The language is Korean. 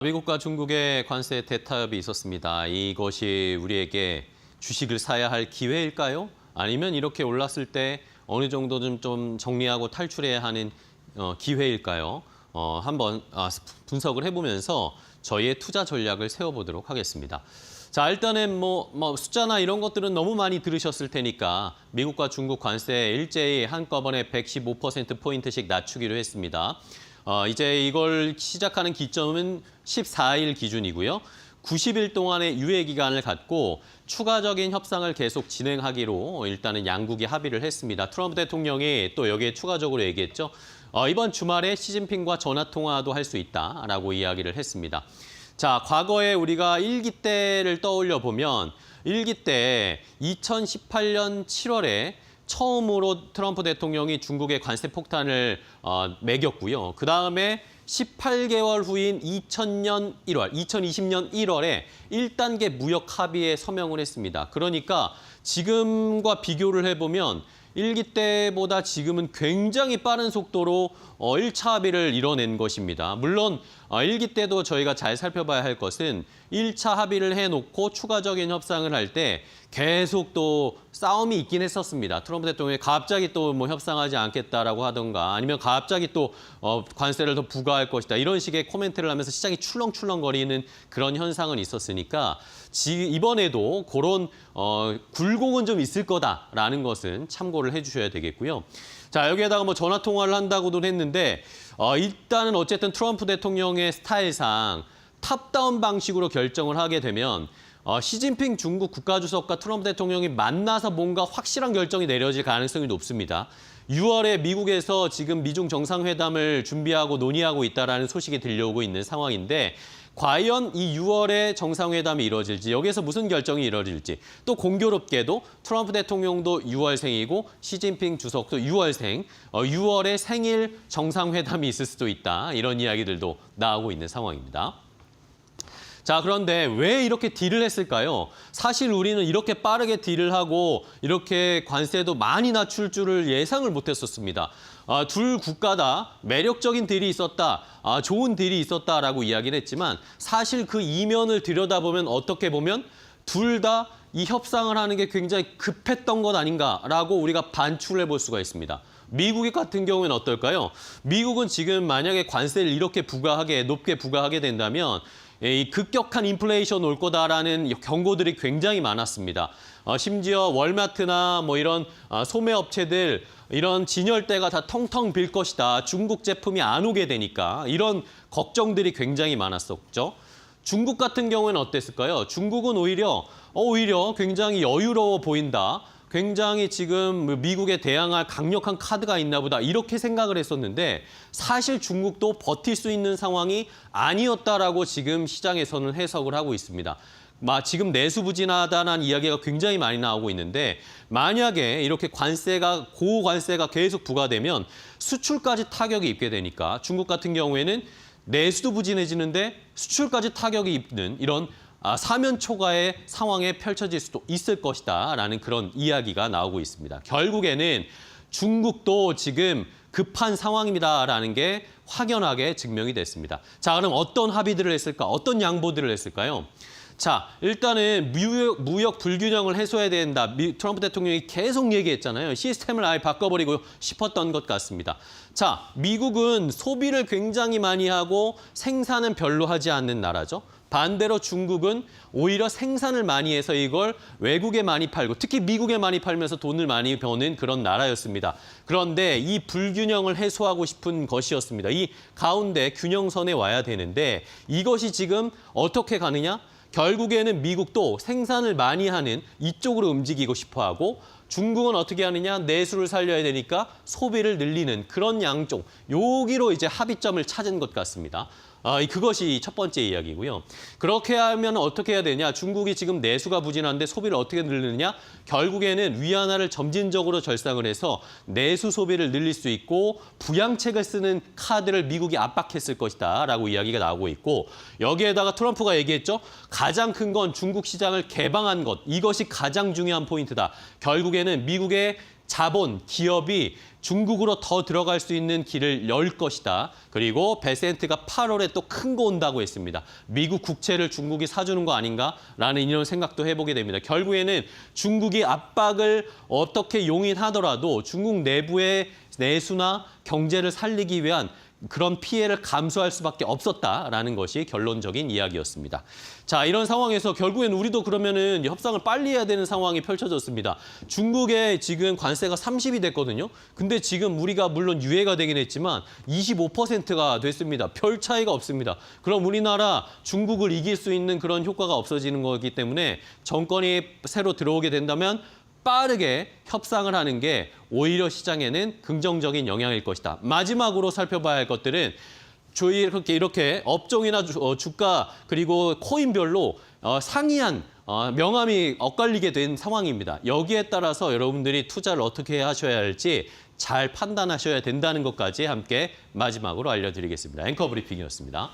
미국과 중국의 관세 대타협이 있었습니다. 이것이 우리에게 주식을 사야 할 기회일까요? 아니면 이렇게 올랐을 때 어느 정도 좀 정리하고 탈출해야 하는 기회일까요? 한번 분석을 해보면서 저희의 투자 전략을 세워보도록 하겠습니다. 자, 일단은 숫자나 이런 것들은 너무 많이 들으셨을 테니까 미국과 중국 관세 일제히 한꺼번에 115%포인트씩 낮추기로 했습니다. 이제 이걸 시작하는 기점은 14일 기준이고요. 90일 동안의 유예 기간을 갖고 추가적인 협상을 계속 진행하기로 일단은 양국이 합의를 했습니다. 트럼프 대통령이 또 여기에 추가적으로 얘기했죠. 이번 주말에 시진핑과 전화 통화도 할 수 있다라고 이야기를 했습니다. 자, 과거에 우리가 일기 때를 떠올려 보면 일기 때 2018년 7월에 처음으로 트럼프 대통령이 중국의 관세 폭탄을 매겼고요. 그다음에 18개월 후인 2020년 1월에 1단계 무역 합의에 서명을 했습니다. 그러니까 지금과 비교를 해보면 일기 때보다 지금은 굉장히 빠른 속도로 1차 합의를 이뤄낸 것입니다. 물론 일기 때도 저희가 잘 살펴봐야 할 것은 1차 합의를 해놓고 추가적인 협상을 할 때 계속 또 싸움이 있긴 했었습니다. 트럼프 대통령이 갑자기 또 협상하지 않겠다라고 하던가 아니면 갑자기 또 관세를 더 부과할 것이다. 이런 식의 코멘트를 하면서 시장이 출렁출렁거리는 그런 현상은 있었으니까 이번에도 그런 굴곡은 좀 있을 거다라는 것은 참고를 해주셔야 되겠고요. 자, 여기에다가 전화 통화를 한다고도 했는데 일단은 어쨌든 트럼프 대통령의 스타일상 탑다운 방식으로 결정을 하게 되면 시진핑 중국 국가주석과 트럼프 대통령이 만나서 뭔가 확실한 결정이 내려질 가능성이 높습니다. 6월에 미국에서 지금 미중 정상회담을 준비하고 논의하고 있다는 소식이 들려오고 있는 상황인데 과연 이 6월에 정상회담이 이루어질지 여기에서 무슨 결정이 이루어질지 또 공교롭게도 트럼프 대통령도 6월생이고 시진핑 주석도 6월생, 6월에 생일 정상회담이 있을 수도 있다. 이런 이야기들도 나오고 있는 상황입니다. 자, 그런데 왜 이렇게 딜을 했을까요? 사실 우리는 이렇게 빠르게 딜을 하고 이렇게 관세도 많이 낮출 줄을 예상을 못했었습니다. 둘 국가 다 매력적인 딜이 있었다, 좋은 딜이 있었다라고 이야기를 했지만 사실 그 이면을 들여다보면 어떻게 보면 둘 다 이 협상을 하는 게 굉장히 급했던 것 아닌가라고 우리가 반출해 볼 수가 있습니다. 미국 같은 경우에는 어떨까요? 미국은 지금 만약에 관세를 이렇게 높게 부과하게 된다면 이 급격한 인플레이션 올 거다라는 경고들이 굉장히 많았습니다. 심지어 월마트나 이런 소매업체들 이런 진열대가 다 텅텅 빌 것이다. 중국 제품이 안 오게 되니까 이런 걱정들이 굉장히 많았었죠. 중국 같은 경우에는 어땠을까요? 중국은 오히려 굉장히 여유로워 보인다. 굉장히 지금 미국에 대항할 강력한 카드가 있나 보다 이렇게 생각을 했었는데 사실 중국도 버틸 수 있는 상황이 아니었다라고 지금 시장에서는 해석을 하고 있습니다. 지금 내수부진하다는 이야기가 굉장히 많이 나오고 있는데 만약에 이렇게 고관세가 계속 부과되면 수출까지 타격이 입게 되니까 중국 같은 경우에는 내수도 부진해지는데 수출까지 타격이 입는 이런 사면초가의 상황에 펼쳐질 수도 있을 것이다라는 그런 이야기가 나오고 있습니다. 결국에는 중국도 지금 급한 상황입니다라는 게 확연하게 증명이 됐습니다. 자, 그럼 어떤 합의들을 했을까? 어떤 양보들을 했을까요? 자, 일단은 무역 불균형을 해소해야 된다. 트럼프 대통령이 계속 얘기했잖아요. 시스템을 아예 바꿔버리고 싶었던 것 같습니다. 자, 미국은 소비를 굉장히 많이 하고 생산은 별로 하지 않는 나라죠. 반대로 중국은 오히려 생산을 많이 해서 이걸 외국에 많이 팔고 특히 미국에 많이 팔면서 돈을 많이 버는 그런 나라였습니다. 그런데 이 불균형을 해소하고 싶은 것이었습니다. 이 가운데 균형선에 와야 되는데 이것이 지금 어떻게 가느냐? 결국에는 미국도 생산을 많이 하는 이쪽으로 움직이고 싶어하고 중국은 어떻게 하느냐? 내수를 살려야 되니까 소비를 늘리는 그런 양쪽. 여기로 이제 합의점을 찾은 것 같습니다. 그것이 첫 번째 이야기고요. 그렇게 하면 어떻게 해야 되냐? 중국이 지금 내수가 부진한데 소비를 어떻게 늘리느냐? 결국에는 위안화를 점진적으로 절상을 해서 내수 소비를 늘릴 수 있고 부양책을 쓰는 카드를 미국이 압박했을 것이다라고 이야기가 나오고 있고 여기에다가 트럼프가 얘기했죠. 가장 큰 건 중국 시장을 개방한 것. 이것이 가장 중요한 포인트다. 결국에는 미국의 자본, 기업이 중국으로 더 들어갈 수 있는 길을 열 것이다. 그리고 베센트가 8월에 또 큰 거 온다고 했습니다. 미국 국채를 중국이 사주는 거 아닌가라는 이런 생각도 해보게 됩니다. 결국에는 중국이 압박을 어떻게 용인하더라도 중국 내부의 내수나 경제를 살리기 위한 그런 피해를 감수할 수밖에 없었다라는 것이 결론적인 이야기였습니다. 자, 이런 상황에서 결국엔 우리도 그러면은 협상을 빨리 해야 되는 상황이 펼쳐졌습니다. 중국에 지금 관세가 30이 됐거든요. 근데 지금 우리가 물론 유예가 되긴 했지만 25%가 됐습니다. 별 차이가 없습니다. 그럼 우리나라 중국을 이길 수 있는 그런 효과가 없어지는 거기 때문에 정권이 새로 들어오게 된다면 빠르게 협상을 하는 게 오히려 시장에는 긍정적인 영향일 것이다. 마지막으로 살펴봐야 할 것들은 이렇게 업종이나 주가 그리고 코인별로 상이한 명암이 엇갈리게 된 상황입니다. 여기에 따라서 여러분들이 투자를 어떻게 하셔야 할지 잘 판단하셔야 된다는 것까지 함께 마지막으로 알려드리겠습니다. 앵커 브리핑이었습니다.